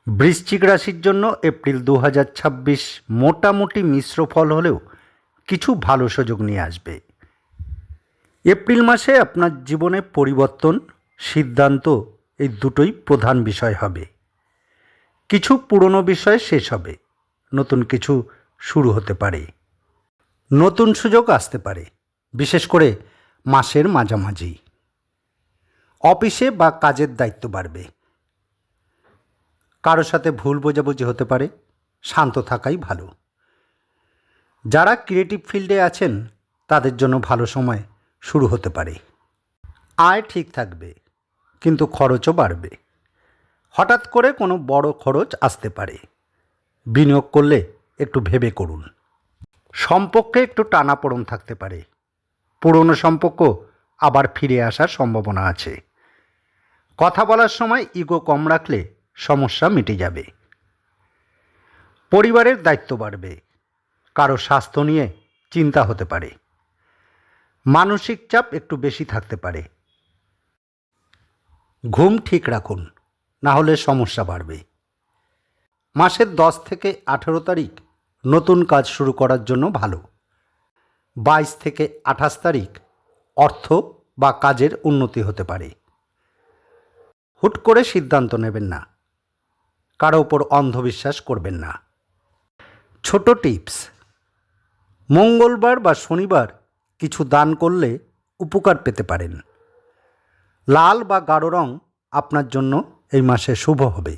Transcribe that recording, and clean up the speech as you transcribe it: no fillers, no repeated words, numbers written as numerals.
বৃশ্চিক রাশির জন্য এপ্রিল 2026 মোটামুটি মিশ্র ফল হলেও কিছু ভালো সুযোগ নিয়ে আসবে। এপ্রিল মাসে আপনার জীবনে পরিবর্তন, সিদ্ধান্ত এই দুটোই প্রধান বিষয় হবে। কিছু পুরনো বিষয় শেষ হবে, নতুন কিছু শুরু হতে পারে, নতুন সুযোগ আসতে পারে, বিশেষ করে মাসের মাঝামাঝি। অফিসে বা কাজের দায়িত্ব বাড়বে, কারোর সাথে ভুল বোঝাবুঝি হতে পারে, শান্ত থাকাই ভালো। যারা ক্রিয়েটিভ ফিল্ডে আছেন তাদের জন্য ভালো সময় শুরু হতে পারে। আয় ঠিক থাকবে, কিন্তু খরচও বাড়বে। হঠাৎ করে কোনো বড় খরচ আসতে পারে। বিনিয়োগ করলে একটু ভেবে করুন। সম্পর্কে একটু টানাপোড়েন থাকতে পারে। পুরনো সম্পর্ক আবার ফিরে আসার সম্ভাবনা আছে। কথা বলার সময় ইগো কম রাখলে সমস্যা মিটে যাবে। পরিবারের দায়িত্ব বাড়বে, কারো স্বাস্থ্য নিয়ে চিন্তা হতে পারে। মানসিক চাপ একটু বেশি থাকতে পারে। ঘুম ঠিক রাখুন, না হলে সমস্যা বাড়বে। মাসের 10 থেকে 18 তারিখ নতুন কাজ শুরু করার জন্য ভালো। 22 থেকে 28 তারিখ অর্থ বা কাজের উন্নতি হতে পারে। হুট করে সিদ্ধান্ত নেবেন না, কারো ওপর অন্ধবিশ্বাস করবেন না। ছোট টিপস: মঙ্গলবার বা শনিবার কিছু দান করলে উপকার পেতে পারেন। লাল বা গাঢ় রং আপনার জন্য এই মাসে শুভ হবে।